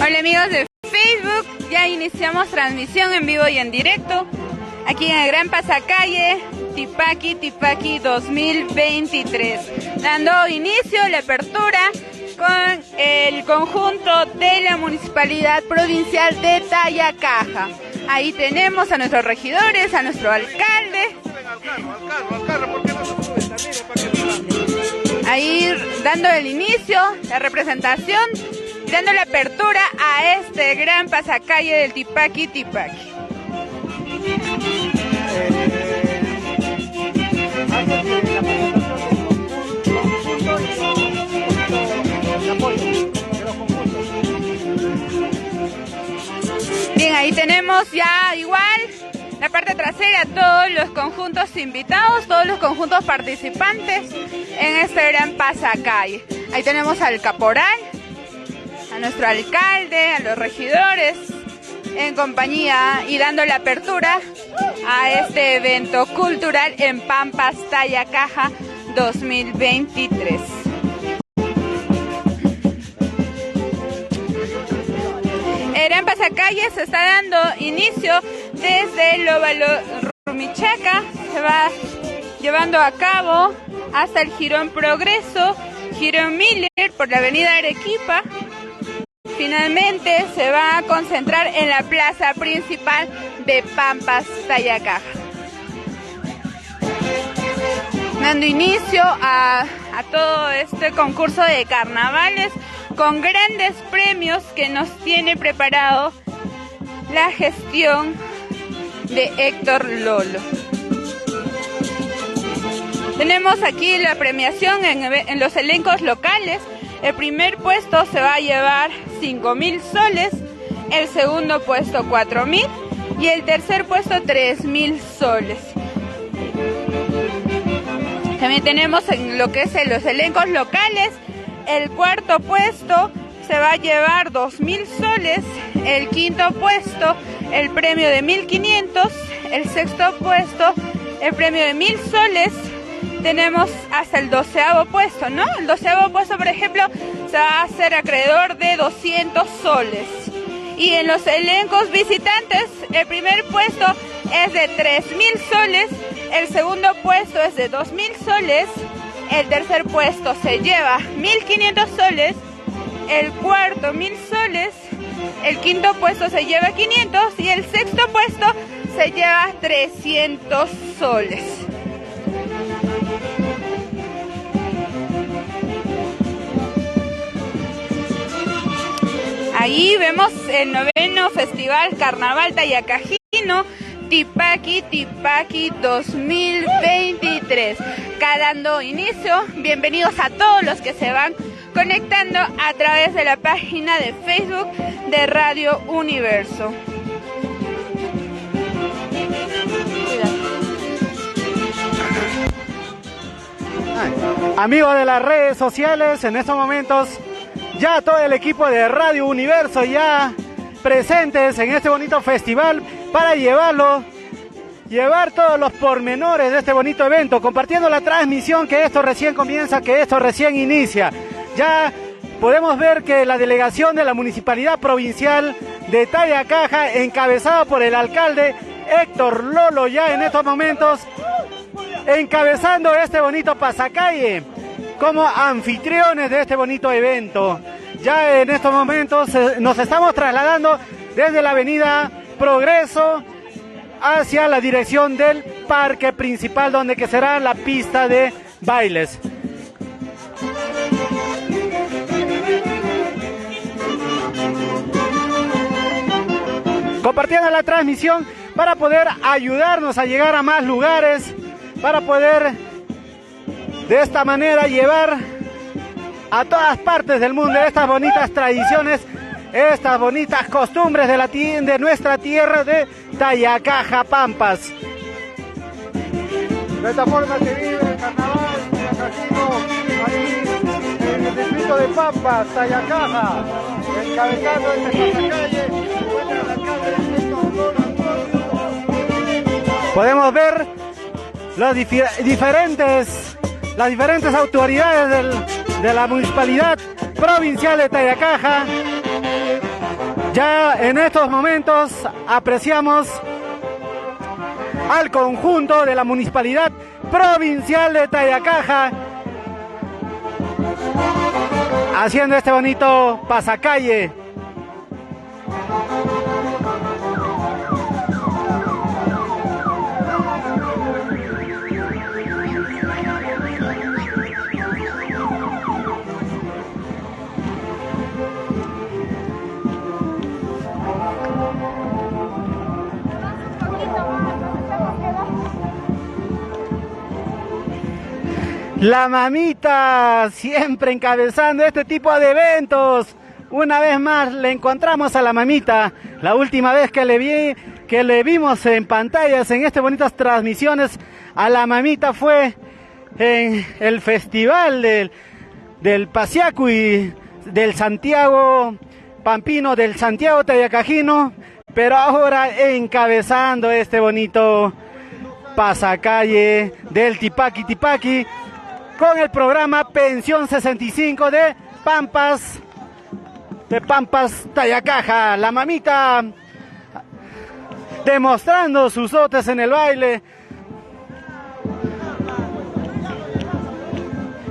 Hola amigos de Facebook, ya iniciamos transmisión en vivo y en directo aquí en el Gran Pasacalle Tipaqui 2023, dando inicio a la apertura con el conjunto de la Municipalidad Provincial de Tayacaja. Ahí tenemos a nuestros regidores, a nuestro alcalde. Ahí dando el inicio, la representación, dando la apertura a este gran pasacalle del Tipaqui. Bien, ahí tenemos ya igual la parte trasera, todos los conjuntos invitados, todos los conjuntos participantes en este gran pasacalle. Ahí tenemos al caporal, a nuestro alcalde, a los regidores, en compañía y dando la apertura a este evento cultural en Pampas, Tayacaja 2023. El Gran Pasacalle se está dando inicio desde el óvalo Rumichaca, se va llevando a cabo hasta el Jirón Progreso, Jirón Miller por la avenida Arequipa. Finalmente se va a concentrar en la plaza principal de Pampas, Tayacaja. Dando inicio a todo este concurso de carnavales con grandes premios que nos tiene preparado la gestión de Héctor Lolo. Tenemos aquí la premiación en los elencos locales. El primer puesto se va a llevar 5.000 soles, el segundo puesto 4.000 y el tercer puesto 3.000 soles. También tenemos en lo que es en los elencos locales, el cuarto puesto se va a llevar 2.000 soles, el quinto puesto el premio de 1.500, el sexto puesto el premio de 1.000 soles. Tenemos hasta el 12º puesto, ¿no? El 12º puesto, por ejemplo, se va a hacer acreedor de 200 soles. Y en los elencos visitantes, el primer puesto es de 3.000 soles, el segundo puesto es de 2.000 soles, el tercer puesto se lleva 1.500 soles, el cuarto 1.000 soles, el quinto puesto se lleva 500 y el sexto puesto se lleva 300 soles. Ahí vemos el 9º Festival Carnaval Tayacajino Tipaqui 2023. Dando inicio, bienvenidos a todos los que se van conectando a través de la página de Facebook de Radio Universo. Amigos de las redes sociales, en estos momentos ya todo el equipo de Radio Universo ya presentes en este bonito festival para llevar todos los pormenores de este bonito evento, compartiendo la transmisión, que esto recién comienza, que esto recién inicia. Ya podemos ver que la delegación de la Municipalidad Provincial de Tayacaja, encabezada por el alcalde Héctor Lolo, ya en estos momentos encabezando este bonito pasacalle como anfitriones de este bonito evento. Ya en estos momentos nos estamos trasladando desde la avenida Progreso hacia la dirección del parque principal, donde que será la pista de bailes. Compartiendo la transmisión para poder ayudarnos a llegar a más lugares, para poder de esta manera llevar a todas partes del mundo estas bonitas tradiciones, estas bonitas costumbres de nuestra tierra de Tayacaja, Pampas. De esta forma se vive el carnaval tayacajino ahí en el distrito de Pampas, Tayacaja, encabezando este pasacalle. Podemos ver las diferentes autoridades de la Municipalidad Provincial de Tayacaja Ya en estos momentos apreciamos al conjunto de la Municipalidad Provincial de Tayacaja haciendo este bonito pasacalle. La mamita siempre encabezando este tipo de eventos. Una vez más le encontramos a la mamita. La última vez que le vimos en pantallas en estas bonitas transmisiones a la mamita fue en el festival del Pasiacu y del Santiago Pampino, del Santiago Tayacajino, pero ahora encabezando este bonito pasacalle del Tipaqui Tipaqui con el programa Pensión 65 de Pampas Tayacaja. La mamita demostrando sus dotes en el baile,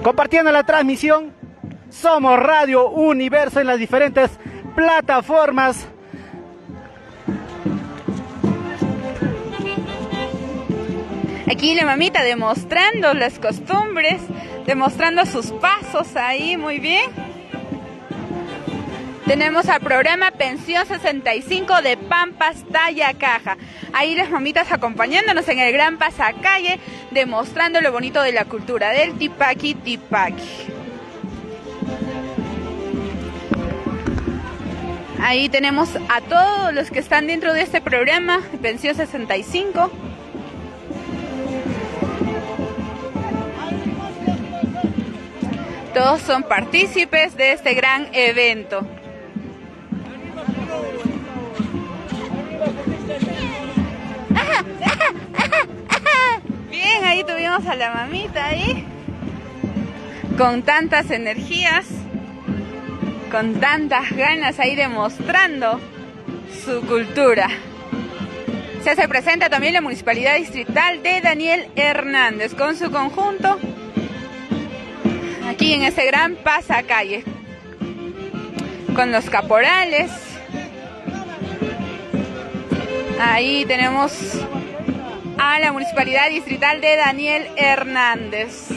compartiendo la transmisión. Somos Radio Universo en las diferentes plataformas. Aquí la mamita demostrando las costumbres, demostrando sus pasos ahí, muy bien. Tenemos al programa Pensión 65 de Pampas Tayacaja. Ahí las mamitas acompañándonos en el gran pasacalle, demostrando lo bonito de la cultura del Tipaqui Tipaqui. Ahí tenemos a todos los que están dentro de este programa Pensión 65. Todos son partícipes de este gran evento. Bien, ahí tuvimos a la mamita ahí, con tantas energías, con tantas ganas ahí demostrando su cultura. Se hace presente también la Municipalidad Distrital de Daniel Hernández con su conjunto aquí en ese gran pasacalle, con los caporales. Ahí tenemos a la Municipalidad Distrital de Daniel Hernández.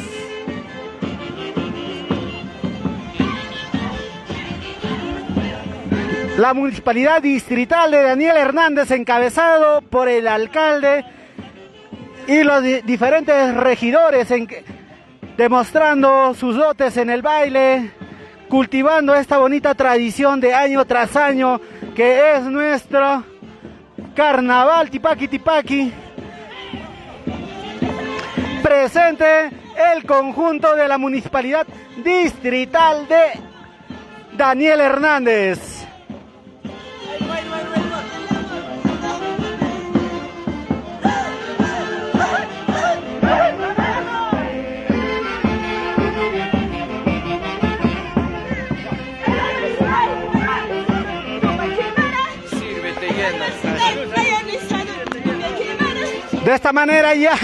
La Municipalidad Distrital de Daniel Hernández, encabezado por el alcalde y los diferentes regidores, demostrando sus dotes en el baile, cultivando esta bonita tradición de año tras año que es nuestro carnaval Tipaqui Tipaqui. Presente el conjunto de la Municipalidad Distrital de Daniel Hernández. De esta manera ya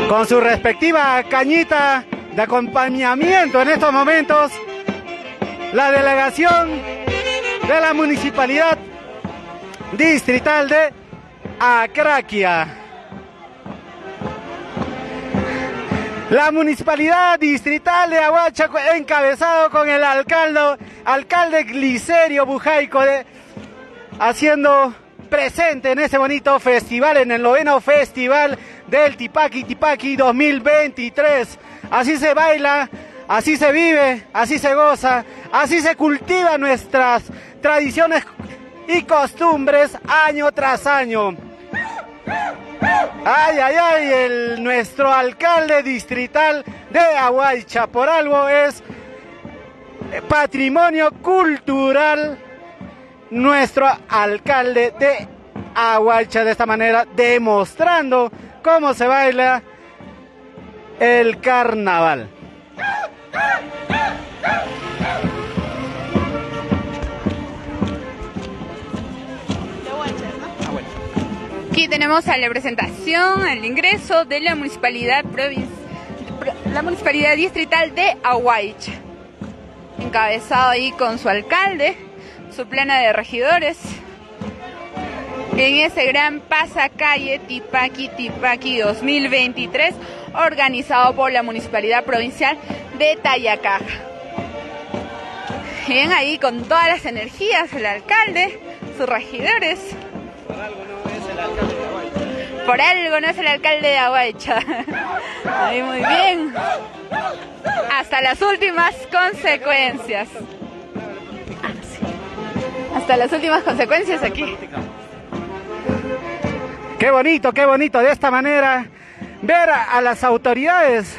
con su respectiva cañita de acompañamiento en estos momentos, la delegación de la Municipalidad Distrital de Acraquia. La Municipalidad Distrital de Aguacha, encabezado con el alcalde Glicerio Bujaico, haciendo presente en ese bonito festival, en el 9º Festival del Tipaqui Tipaqui 2023. Así se baila, así se vive, así se goza, así se cultivan nuestras tradiciones y costumbres año tras año. Ay, ay, ay, nuestro alcalde distrital de Aguaicha, por algo es patrimonio cultural, nuestro alcalde de Aguaicha, de esta manera demostrando cómo se baila el carnaval. Aquí tenemos a la presentación, el ingreso de la municipalidad distrital de Aguaicha, encabezado ahí con su alcalde, su plana de regidores, en ese gran pasacalle Tipaqui 2023, organizado por la municipalidad provincial de Tayacaja. Bien, ahí con todas las energías el alcalde, sus regidores. Por algo no es el alcalde de Aguaicha. Ahí muy bien. Hasta las últimas consecuencias. Hasta las últimas consecuencias aquí. Qué bonito, de esta manera ver a las autoridades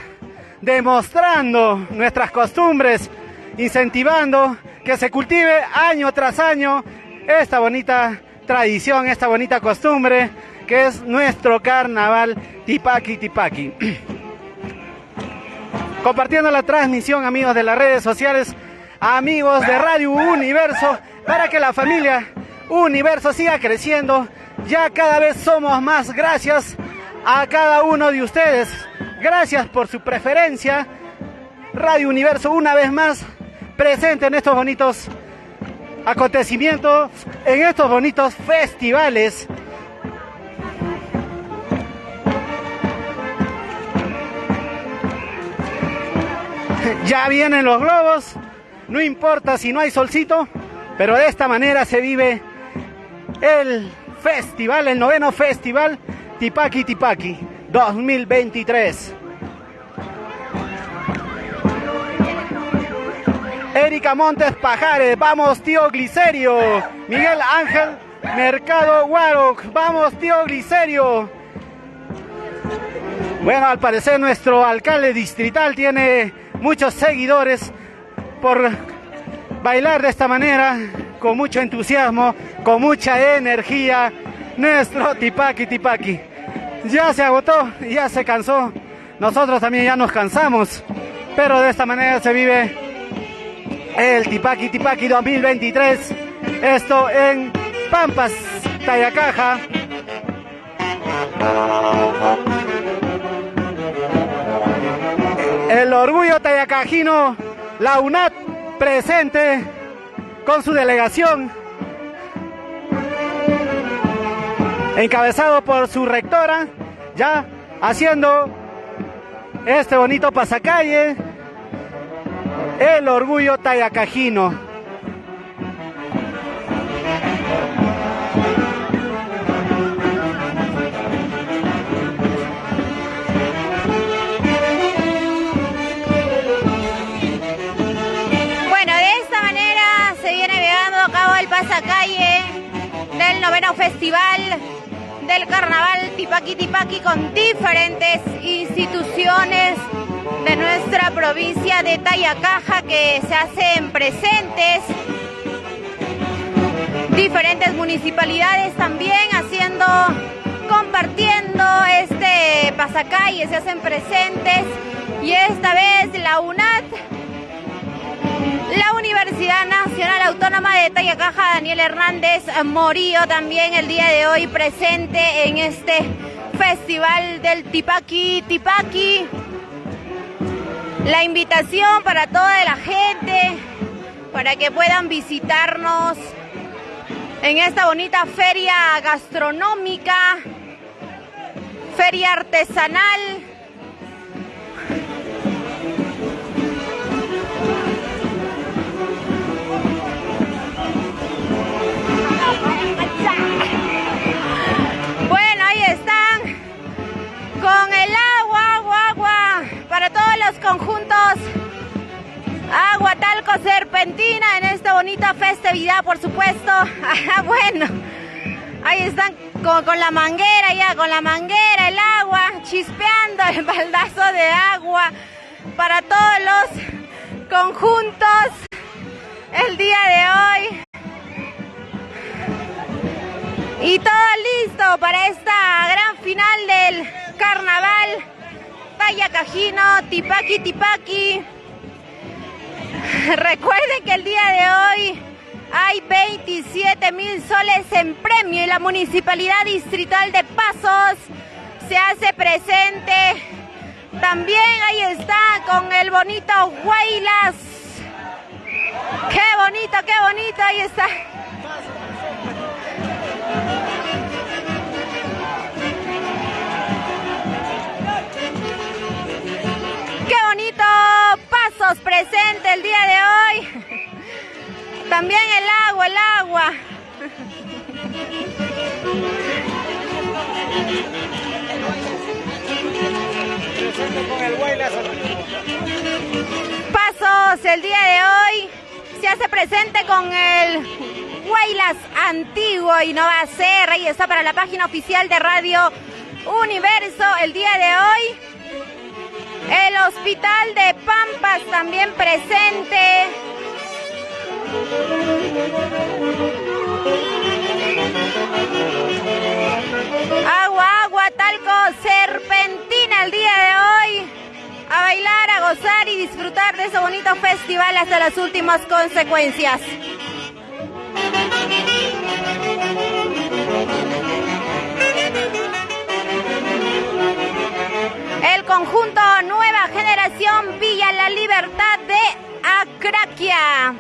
demostrando nuestras costumbres, incentivando que se cultive año tras año esta bonita tradición, esta bonita costumbre que es nuestro carnaval Tipaqui. Compartiendo la transmisión, amigos de las redes sociales, amigos de Radio Universo, para que la familia Universo siga creciendo. Ya cada vez somos más. Gracias a cada uno de ustedes. Gracias por su preferencia. Radio Universo una vez más presente en estos bonitos acontecimientos, en estos bonitos festivales. Ya vienen los globos, no importa si no hay solcito, pero de esta manera se vive el festival, el 9º festival Tipaqui 2023. Erika Montes Pajares, vamos tío Glicerio. Miguel Ángel Mercado Guaro, vamos tío Glicerio. Bueno, al parecer nuestro alcalde distrital tiene muchos seguidores por bailar de esta manera, con mucho entusiasmo, con mucha energía. Nuestro Tipaqui ya se agotó, ya se cansó. Nosotros también ya nos cansamos, pero de esta manera se vive el Tipaqui 2023. Esto en Pampas, Tayacaja. El orgullo tayacajino, la UNAT presente con su delegación, encabezado por su rectora, ya haciendo este bonito pasacalle, el orgullo tayacajino. Pasacalle del 9º Festival del Carnaval Tipaqui con diferentes instituciones de nuestra provincia de Tayacaja que se hacen presentes, diferentes municipalidades también compartiendo este pasacalle, se hacen presentes, y esta vez la UNAT, la Universidad Nacional Autónoma de Tayacaja, Daniel Hernández Morillo, también el día de hoy presente en este festival del Tipaqui. La invitación para toda la gente, para que puedan visitarnos en esta bonita feria gastronómica, feria artesanal. Bueno, ahí están con el agua para todos los conjuntos, agua, talco, serpentina en esta bonita festividad, por supuesto. Bueno, Ahí están con la manguera ya, con la manguera, el agua, chispeando el baldazo de agua para todos los conjuntos el día de hoy. Y todo listo para esta gran final del carnaval. Tayacajino, Tipaqui, Tipaqui. Recuerden que el día de hoy hay 27,000 soles en premio y la Municipalidad Distrital de Pasos se hace presente. También ahí está con el bonito Huaylas. Qué bonito, ahí está. Qué bonito, Pasos presente el día de hoy. También el agua. Pasos el día de hoy se hace presente con el Huaylas antiguo y no va a ser. Ahí está para la página oficial de Radio Universo el día de hoy. El Hospital de Pampas también presente. Agua, talco, serpentina el día de hoy. A bailar, a gozar y disfrutar de ese bonito festival hasta las últimas consecuencias. El conjunto Nueva Generación Villa La Libertad de Acraquia.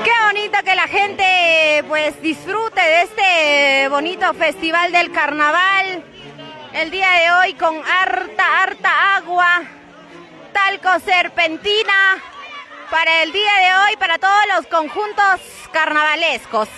Qué bonito que la gente pues disfrute de este bonito festival del carnaval. El día de hoy con harta agua, talco, serpentina, para el día de hoy, para todos los conjuntos carnavalescos.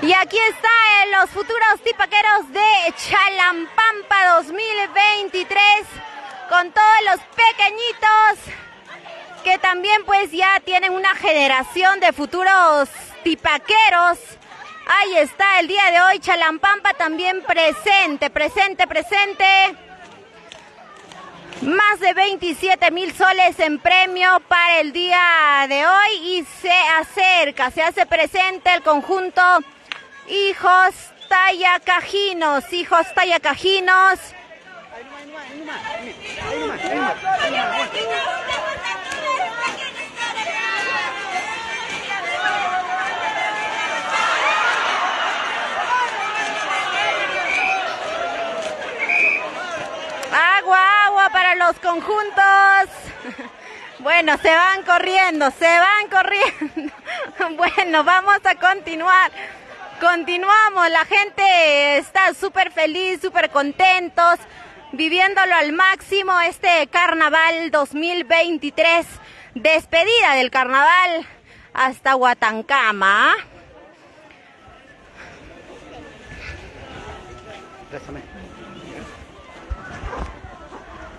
Y aquí están los futuros tipaqueros de Chalampampa 2023. Con todos los pequeñitos que también pues ya tienen una generación de futuros tipaqueros. Ahí está el día de hoy Chalampampa también presente. Más de 27,000 soles en premio para el día de hoy y se hace presente el conjunto Hijos Tayacajinos. Agua para los conjuntos. Bueno, se van corriendo. Bueno, vamos a continuar. Continuamos, la gente está súper feliz, súper contentos, viviéndolo al máximo este carnaval 2023, despedida del carnaval hasta Huatancama.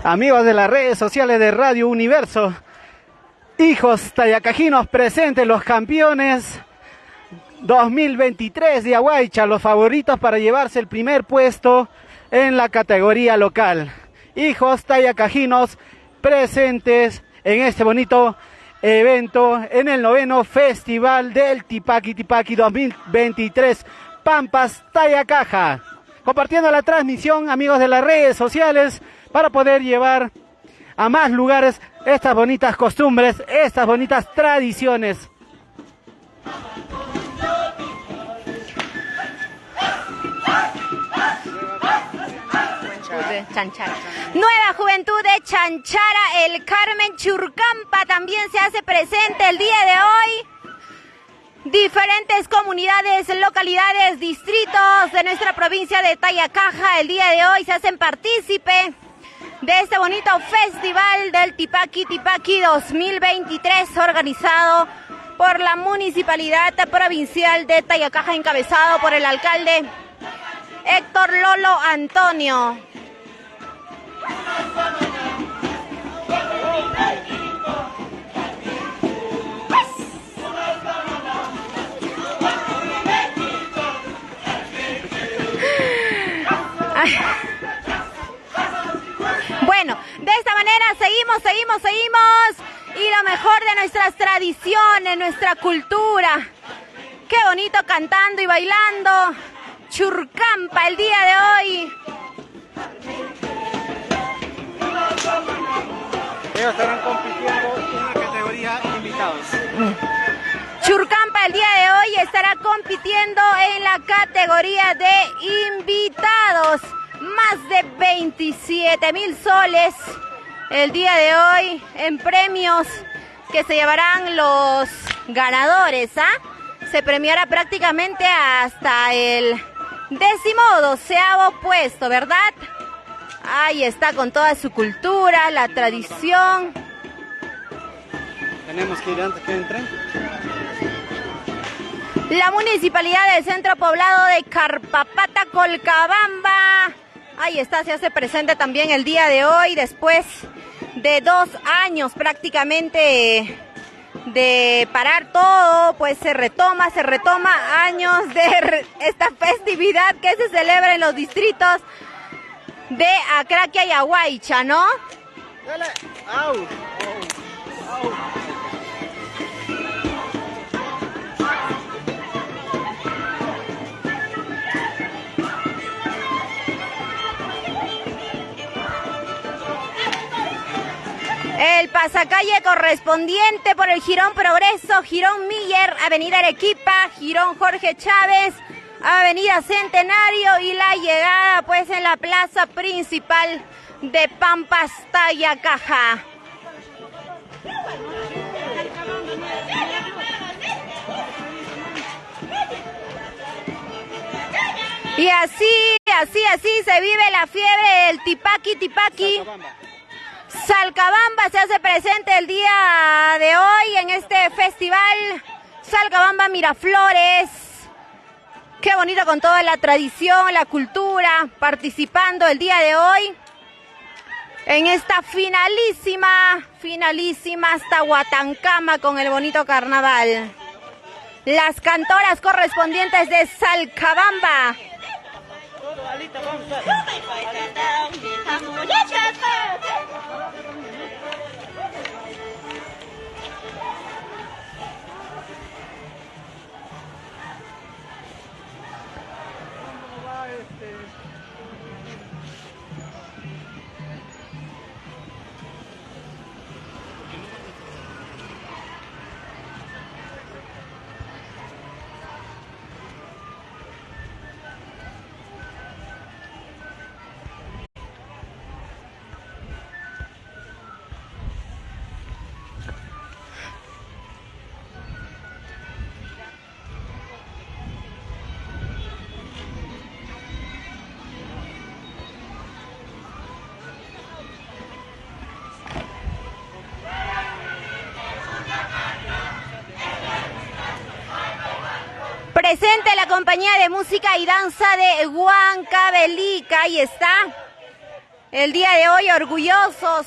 Amigos de las redes sociales de Radio Universo, Hijos Tayacajinos presentes, los campeones 2023 de Aguaycha, los favoritos para llevarse el primer puesto en la categoría local. Hijos Tayacajinos presentes en este bonito evento, en el 9º Festival del Tipaqui 2023 Pampas Tayacaja. Compartiendo la transmisión, amigos de las redes sociales, para poder llevar a más lugares estas bonitas costumbres, estas bonitas tradiciones. Chanchara. Nueva Juventud de Chanchara, el Carmen Churcampa también se hace presente el día de hoy. diferentes comunidades, localidades, distritos de nuestra provincia de Tayacaja. El día de hoy se hacen partícipe de este bonito festival del Tipaqui 2023, organizado por la Municipalidad Provincial de Tayacaja, encabezado por el alcalde Héctor Lolo Antonio. Bueno, de esta manera seguimos. Y lo mejor de nuestras tradiciones, nuestra cultura. Qué bonito cantando y bailando. Churcampa el día de hoy. Ellos estarán compitiendo en la categoría invitados. Churcampa el día de hoy estará compitiendo en la categoría de invitados. Más de 27,000 soles el día de hoy en premios que se llevarán los ganadores, Se premiará prácticamente hasta el 12º puesto, ¿verdad? Ahí está, con toda su cultura, la tradición. Tenemos que ir antes que entren. La Municipalidad del Centro Poblado de Carpapata, Colcabamba. Ahí está, se hace presente también el día de hoy, después de 2 años prácticamente de parar todo, pues se retoma años de esta festividad que se celebra en los distritos de Acraquia y Aguaycha, ¿no? Dale. Au. El pasacalle correspondiente por el Jirón Progreso, Jirón Miller, Avenida Arequipa, Jirón Jorge Chávez, Avenida Centenario y la llegada pues en la plaza principal de Pampas, Tayacaja. Y así se vive la fiebre del Tipaqui. Salcabamba se hace presente el día de hoy en este festival. Salcabamba Miraflores. Qué bonito, con toda la tradición, la cultura, participando el día de hoy en esta finalísima hasta Huatancama con el bonito carnaval. Las cantoras correspondientes de Salcabamba. Presente la compañía de música y danza de Huancavelica. Ahí está. El día de hoy orgullosos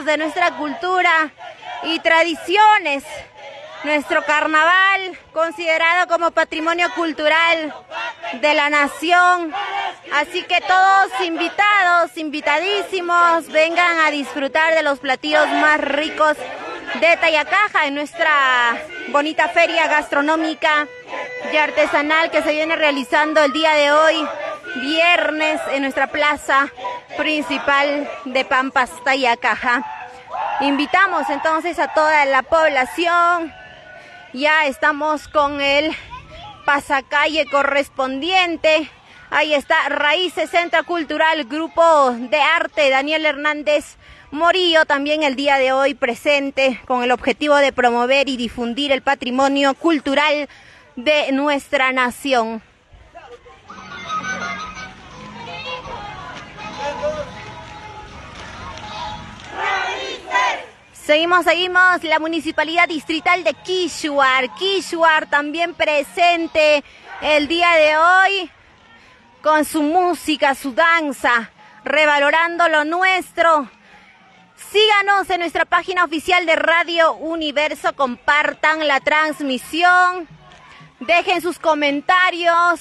de nuestra cultura y tradiciones. Nuestro carnaval, considerado como patrimonio cultural de la nación. Así que todos invitados, invitadísimos, vengan a disfrutar de los platillos más ricos de Tayacaja en nuestra bonita feria gastronómica y artesanal que se viene realizando el día de hoy, viernes, en nuestra plaza principal de Pampas, Tayacaja. Invitamos entonces a toda la población. Ya estamos con el pasacalle correspondiente. Ahí está Raíces Centro Cultural, Grupo de Arte Daniel Hernández Morillo también el día de hoy presente con el objetivo de promover y difundir el patrimonio cultural de nuestra nación. Seguimos, la Municipalidad Distrital de Quilluar también presente el día de hoy con su música, su danza, revalorando lo nuestro. Síganos en nuestra página oficial de Radio Universo, compartan la transmisión, dejen sus comentarios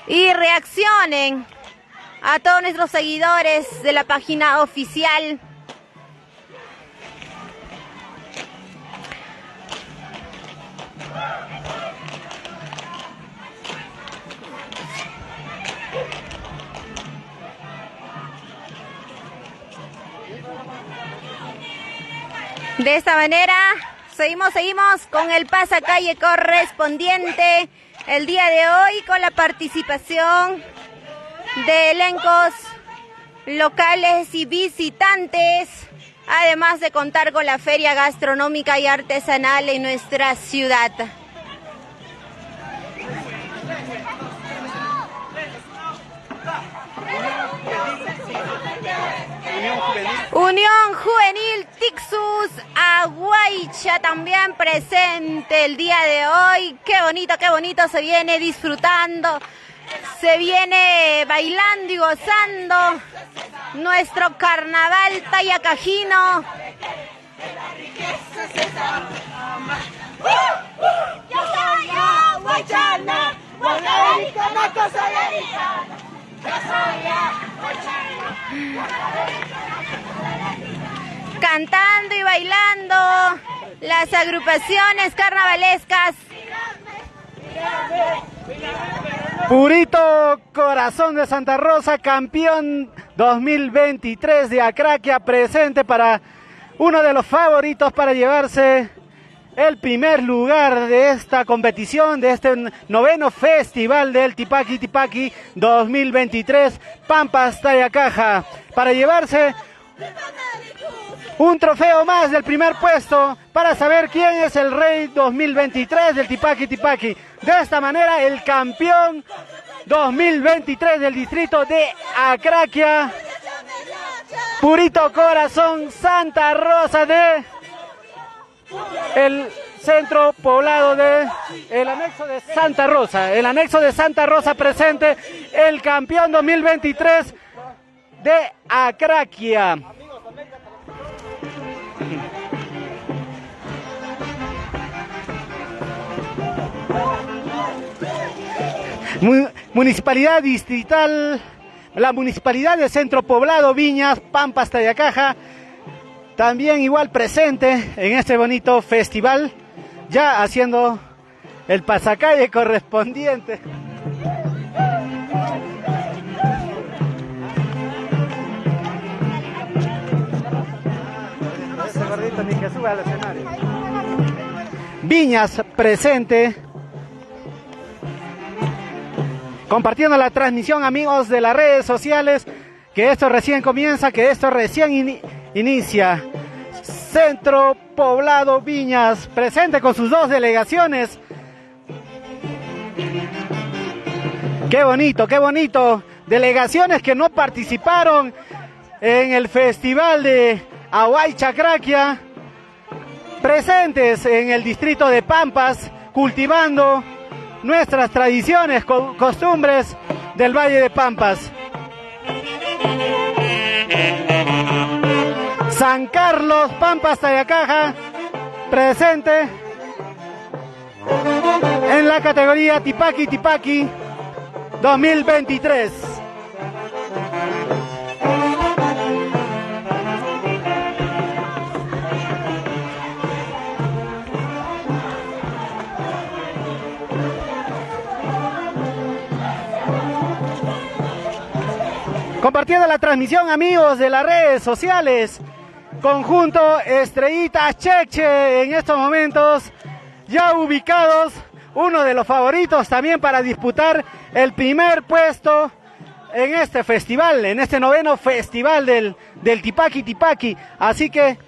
y reaccionen a todos nuestros seguidores de la página oficial. De esta manera, seguimos con el pasacalle correspondiente el día de hoy con la participación de elencos locales y visitantes, además de contar con la feria gastronómica y artesanal en nuestra ciudad. Unión Juvenil Tixus Aguaycha también presente el día de hoy. Qué bonito se viene disfrutando, se viene bailando y gozando nuestro carnaval tayacajino. Cantando y bailando las agrupaciones carnavalescas. Purito Corazón de Santa Rosa, campeón 2023 de Acraquia, presente para uno de los favoritos para llevarse el primer lugar de esta competición, de este 9º festival del Tipaqui 2023, Pampas Tayacaja, para llevarse un trofeo más del primer puesto para saber quién es el rey 2023 del Tipaqui. De esta manera, el campeón 2023 del distrito de Acraquia, Purito Corazón Santa Rosa de el centro poblado de el anexo de Santa Rosa. El anexo de Santa Rosa presente, el campeón 2023 de Acraquia. Municipalidad Distrital, la Municipalidad de Centro Poblado Viñas, Pampas Tayacaja, también igual presente en este bonito festival, ya haciendo el pasacalle correspondiente. Ese gordito ni que suba al escenario. Viñas presente, compartiendo la transmisión, amigos de las redes sociales, que esto recién comienza, que esto recién inicia. Centro Poblado Viñas, presente con sus 2 delegaciones. Qué bonito. Delegaciones que no participaron en el festival de Aguaycha Acraquia, presentes en el distrito de Pampas, cultivando nuestras tradiciones, costumbres del Valle de Pampas. San Carlos, Pampas Tayacaja, presente en la categoría Tipaqui 2023. Compartiendo la transmisión, amigos de las redes sociales, conjunto Estrellita Cheche en estos momentos ya ubicados, uno de los favoritos también para disputar el primer puesto en este festival, en este 9º festival del Tipaqui Tipaqui. Así que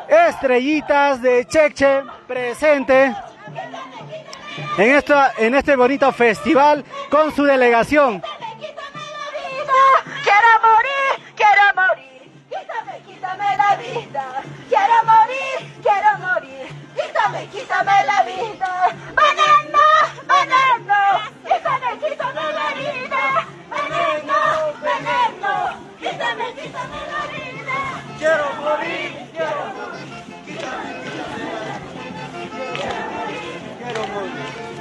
Estrellitas de Cheche presente en este bonito festival con su delegación. Quiero morir, quiero morir. Quítame la vida. Quiero morir. Quítame la vida. Veneno, veneno. Quítame la vida. Veneno. Quítame la vida. Quiero morir.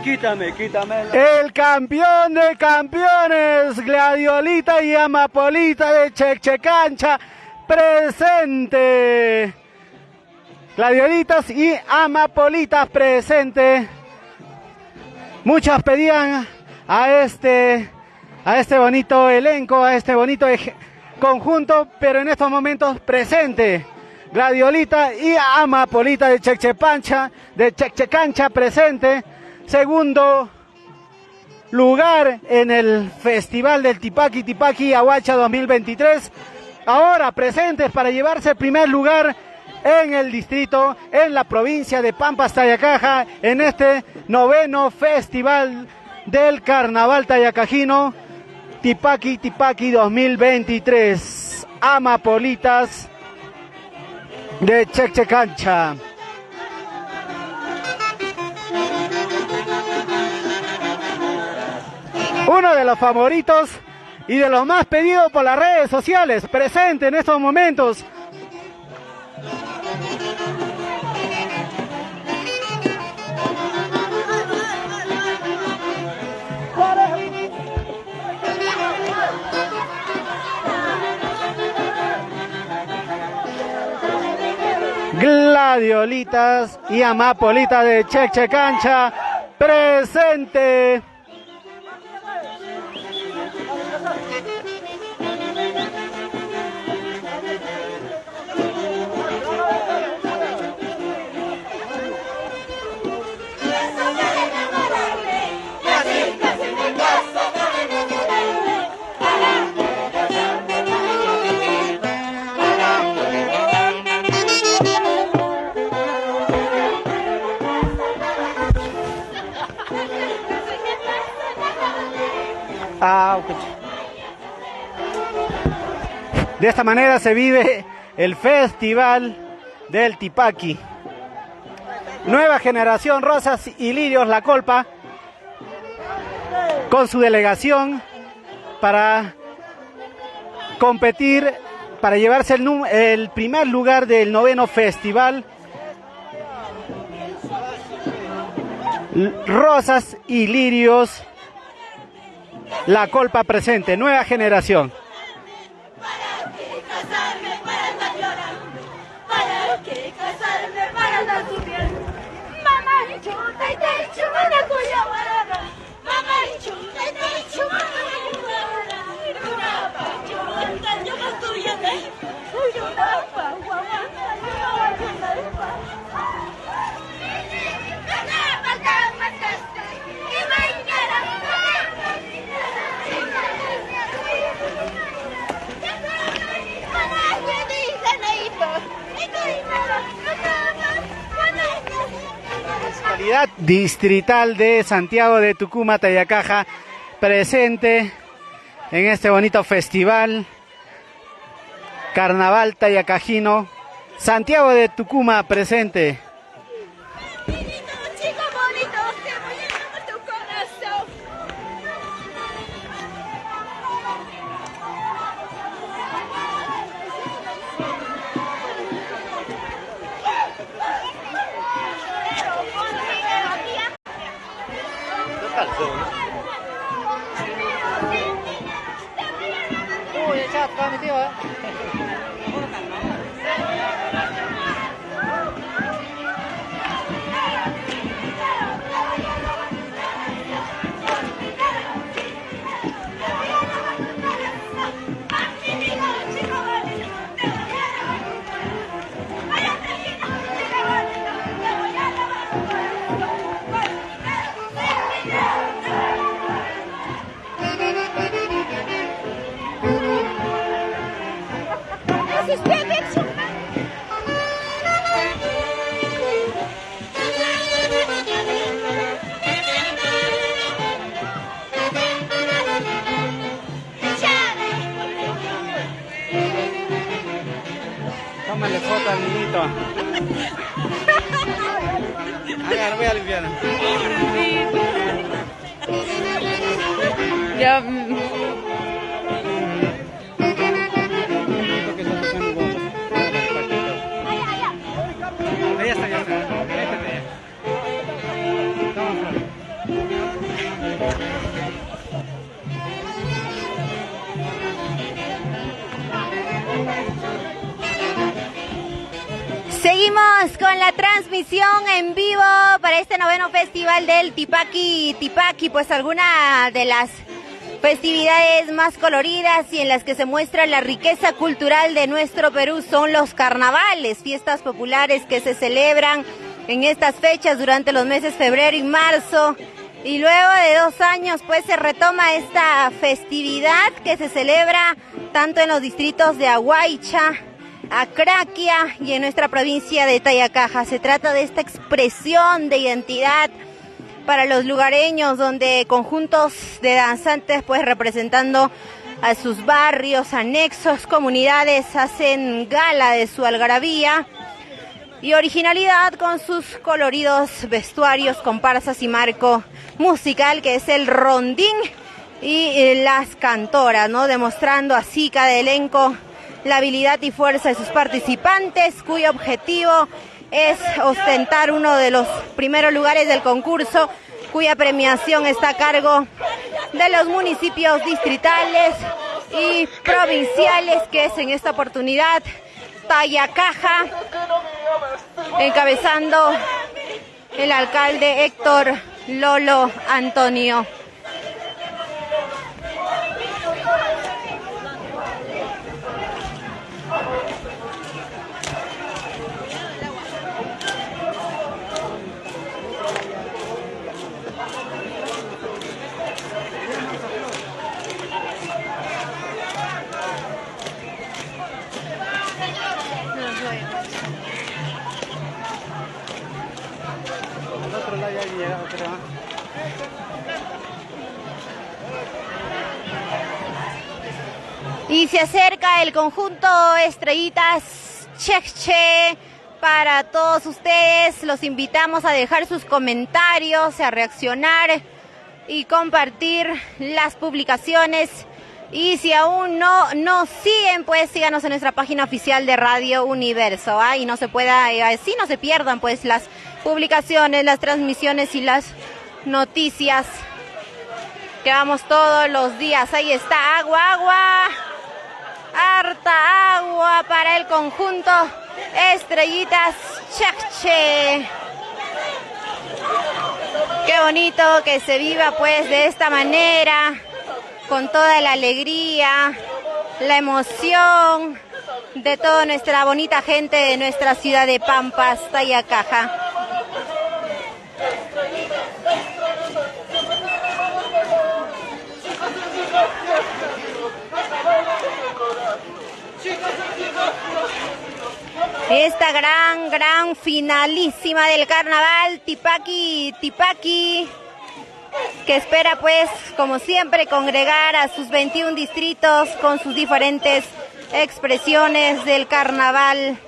Quítame. El campeón de campeones, Gladiolita y Amapolita de Chechecancha, presente. Gladiolitas y Amapolitas presente. Muchas pedían a este bonito elenco, a este bonito conjunto, pero en estos momentos presente. Gladiolita y Amapolita de Chechecancha presente. Segundo lugar en el Festival del Tipaqui Tipaqui Ahuacha 2023. Ahora presentes para llevarse el primer lugar en el distrito, en la provincia de Pampas, Tayacaja, en este 9º Festival del Carnaval Tayacajino, Tipaqui Tipaqui 2023. Amapolitas de Chechecancha. Uno de los favoritos y de los más pedidos por las redes sociales, presente en estos momentos. Gladiolitas y Amapolita de Chechecancha, presente. De esta manera se vive el Festival del Tipaqui. Nueva generación, Rosas y Lirios La Colpa, con su delegación para competir, para llevarse el primer lugar del 9º Festival. Rosas y Lirios La Colpa presente, nueva generación. Municipalidad Distrital de Santiago de Tucumán, Tayacaja, presente en este bonito festival Carnaval Tayacajino. Santiago de Tucumán presente. ver, voy a limpiar. Ya. Ya está, ya está. Seguimos con la transmisión en vivo para este 9º Festival del Tipaqui. Tipaqui, pues alguna de las festividades más coloridas y en las que se muestra la riqueza cultural de nuestro Perú son los carnavales, fiestas populares que se celebran en estas fechas durante los meses febrero y marzo. Y luego de 2 años pues se retoma esta festividad que se celebra tanto en los distritos de Aguaycha, Acraquia y en nuestra provincia de Tayacaja. Se trata de esta expresión de identidad para los lugareños, donde conjuntos de danzantes pues representando a sus barrios, anexos, comunidades, hacen gala de su algarabía y originalidad con sus coloridos vestuarios, comparsas y marco musical que es el rondín y las cantoras, ¿no? Demostrando así cada elenco la habilidad y fuerza de sus participantes, cuyo objetivo es ostentar uno de los primeros lugares del concurso, cuya premiación está a cargo de los municipios distritales y provinciales, que es en esta oportunidad Tayacaja, encabezando el alcalde Héctor Lolo Antonio. Y se acerca el conjunto Estrellitas Chekche. Para todos ustedes los invitamos a dejar sus comentarios, a reaccionar y compartir las publicaciones. Y si aún no nos siguen, pues síganos en nuestra página oficial de Radio Universo, y no se no se pierdan pues las publicaciones, las transmisiones y las noticias que vamos todos los días. Ahí está, agua, harta agua para el conjunto Estrellitas Chekche. Qué bonito que se viva pues de esta manera, con toda la alegría, la emoción de toda nuestra bonita gente de nuestra ciudad de Pampas, Tayacaja. Esta gran finalísima del carnaval, Tipaqui, que espera pues, como siempre, congregar a sus 21 distritos con sus diferentes expresiones del carnaval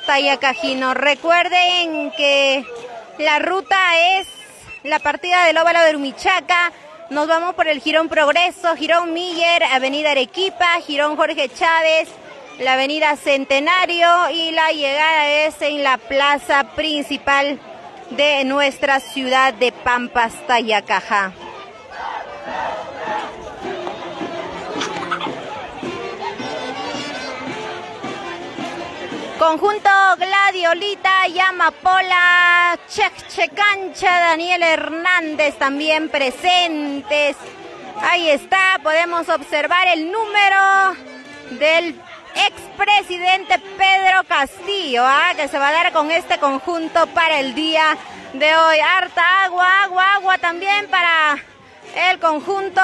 tayacajino. Recuerden que la ruta es la partida del óvalo de Humichaca. Nos vamos por el Jirón Progreso, Jirón Miller, Avenida Arequipa, Jirón Jorge Chávez, la Avenida Centenario, y la llegada es en la plaza principal de nuestra ciudad de Pampas, Tayacaja. Conjunto Gladiolita, Yamapola, Chekchecancha, Daniel Hernández también presentes. Ahí está, podemos observar el número del expresidente Pedro Castillo, que se va a dar con este conjunto para el día de hoy. Harta agua también para el conjunto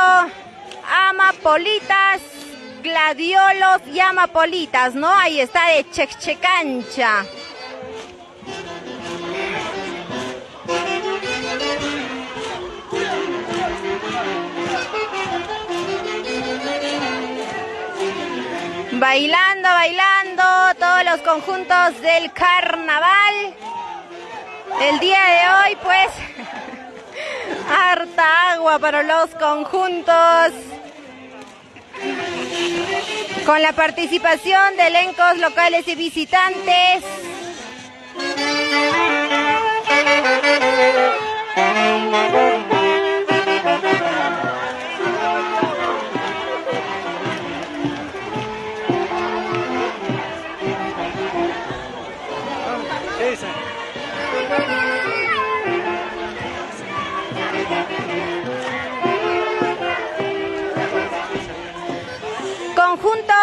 Amapolitas, Gladiolos y Amapolitas, ¿no? Ahí está, de Chekchecancha. Bailando todos los conjuntos del carnaval. El día de hoy, pues, harta agua para los conjuntos, con la participación de elencos locales y visitantes. Conjunto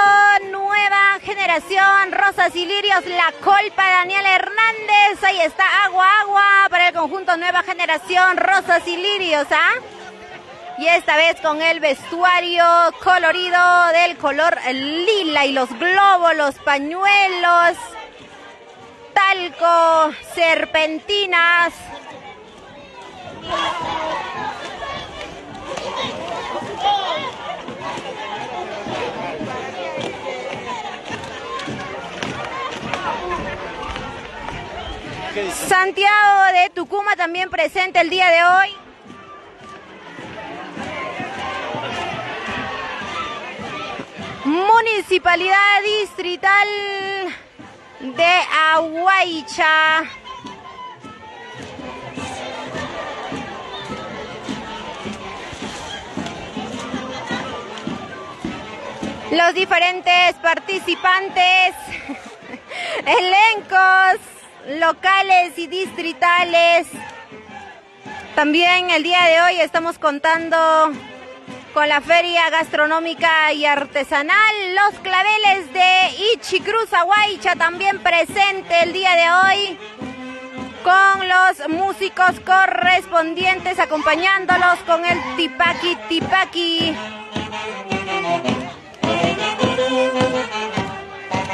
Nueva Generación, Rosas y Lirios, La Colpa, Daniel Hernández. Ahí está, agua para el conjunto Nueva Generación, Rosas y Lirios, ¿ah? Y esta vez con el vestuario colorido del color lila y los globos, los pañuelos, talco, serpentinas. Santiago de Tucumán también presente el día de hoy. Municipalidad Distrital de Aguaicha. Los diferentes participantes, elencos locales y distritales. También el día de hoy estamos contando con la Feria Gastronómica y Artesanal. Los Claveles de Ichicruz, Aguaicha, también presente el día de hoy, con los músicos correspondientes acompañándolos con el tipaqui tipaqui.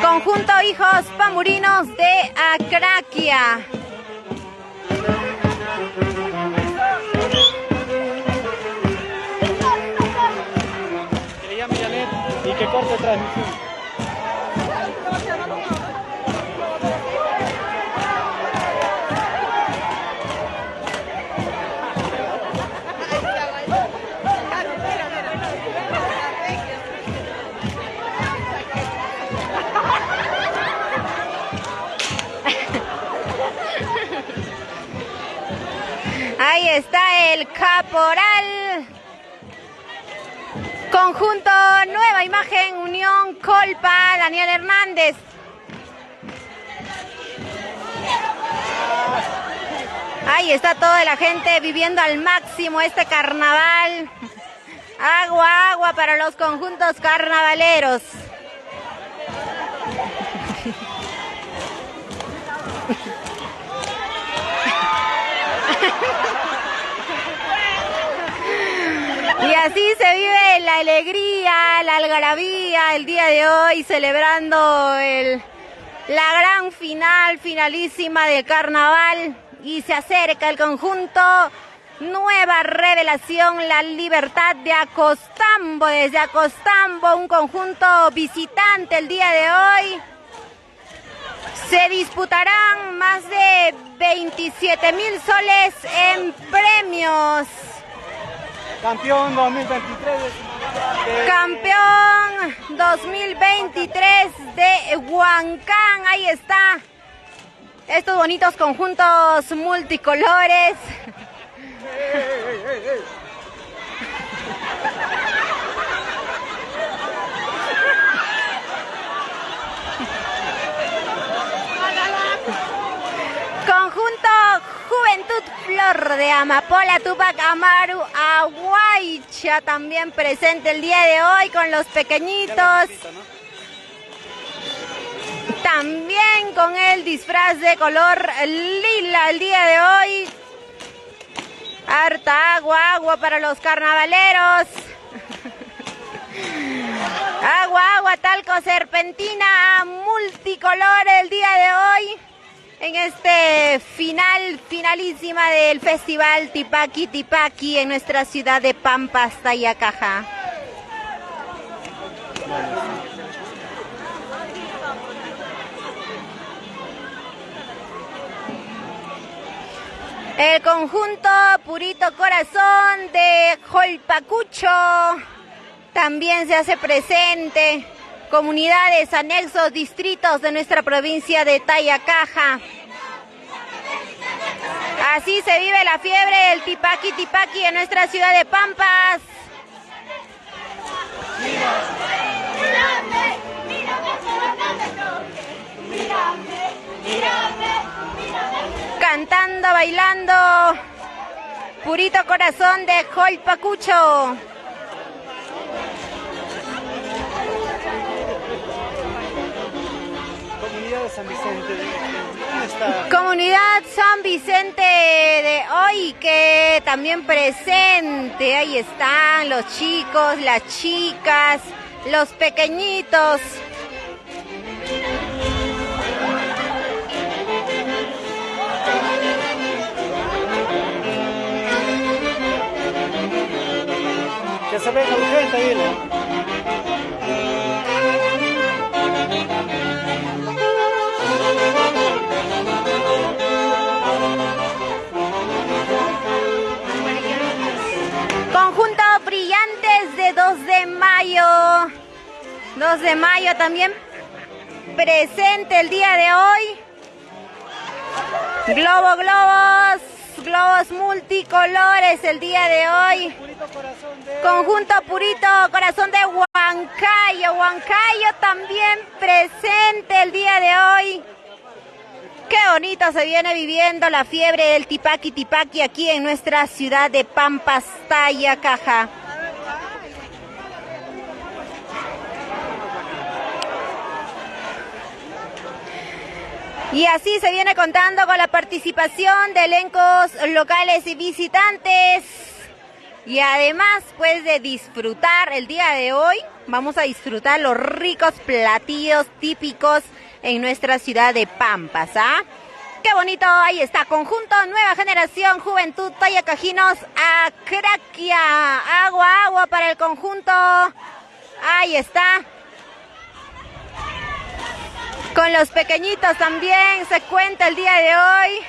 Conjunto Hijos Pamurinos de Acraquia. Que le llame Janet y que corte transmisión. Ahí está el caporal. Conjunto Nueva Imagen, Unión Colpa, Daniel Hernández. Ahí está toda la gente viviendo al máximo este carnaval. Agua para los conjuntos carnavaleros. Y así se vive la alegría, la algarabía el día de hoy, celebrando la gran finalísima del carnaval. Y se acerca el conjunto Nueva Revelación, La Libertad de Acostambo. Desde Acostambo, un conjunto visitante el día de hoy. Se disputarán más de 27,000 soles en premios. Campeón 2023. Campeón 2023 de Huancán. Ahí está. Estos bonitos conjuntos multicolores. Conjunto Juventud Flor de Amapola, Tupac Amaru, Aguaicha, también presente el día de hoy con los pequeñitos. También con el disfraz de color lila el día de hoy. Harta agua para los carnavaleros. Agua, talco, serpentina, multicolor el día de hoy. En este finalísima del festival Tipaqui Tipaqui en nuestra ciudad de Pampas, Tayacaja. El conjunto Purito Corazón de Jolpacucho también se hace presente. Comunidades, anexos, distritos de nuestra provincia de Tayacaja. Así se vive la fiebre del tipaqui tipaqui en nuestra ciudad de Pampas. Cantando, bailando, Purito Corazón de Jolpacucho. Comunidad San Vicente, ¿dónde está? Comunidad San Vicente de hoy, que también presente. Ahí están los chicos, las chicas, los pequeñitos. Que se venga urgente, dile. Conjunto Brillantes de 2 de mayo. 2 de mayo también presente el día de hoy. Globos multicolores el día de hoy. Conjunto Purito Corazón de Huancayo. Huancayo también presente el día de hoy. Qué bonito se viene viviendo la fiebre del tipaqui tipaqui aquí en nuestra ciudad de Pampas, Tayacaja. Y así se viene contando con la participación de elencos locales y visitantes. Y además, pues, de disfrutar el día de hoy, vamos a disfrutar los ricos platillos típicos en nuestra ciudad de Pampas, ¿ah? Qué bonito, ahí está, conjunto Nueva Generación Juventud Tayacajinos Acraquia. Agua para el conjunto. Ahí está. Con los pequeñitos también se cuenta el día de hoy.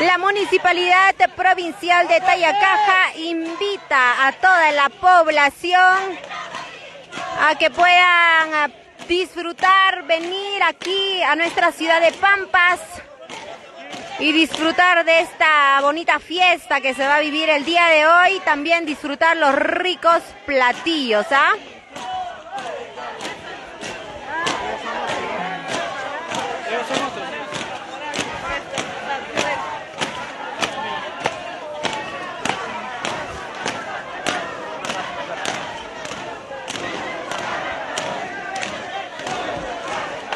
La Municipalidad Provincial de Tayacaja invita a toda la población a que puedan disfrutar, venir aquí a nuestra ciudad de Pampas y disfrutar de esta bonita fiesta que se va a vivir el día de hoy. También disfrutar los ricos platillos, ¿ah?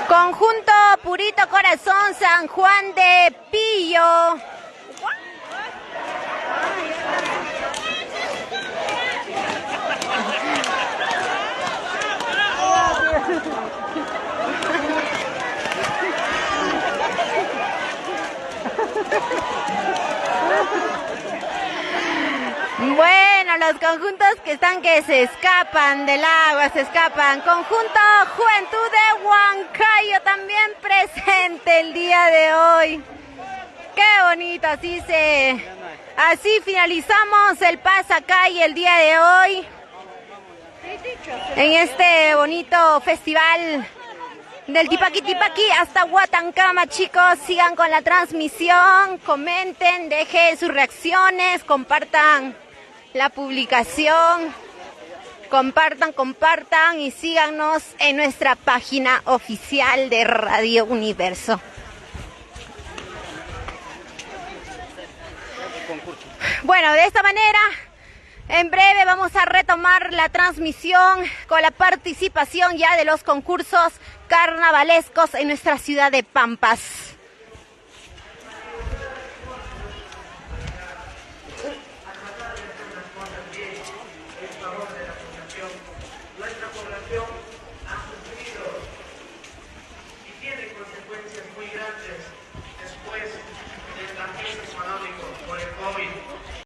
Conjunto Purito Corazón San Juan de Pillo. Bueno, los conjuntos que se escapan del agua, se escapan. Conjunto Juventud de Huancayo también presente el día de hoy. Qué bonito, así finalizamos el pasacalle el día de hoy. En este bonito festival del tipaqui tipaqui hasta Huatancama, chicos. Sigan con la transmisión, comenten, dejen sus reacciones, compartan la publicación, compartan y síganos en nuestra página oficial de Radio Universo. Bueno, de esta manera, en breve vamos a retomar la transmisión con la participación ya de los concursos carnavalescos en nuestra ciudad de Pampas.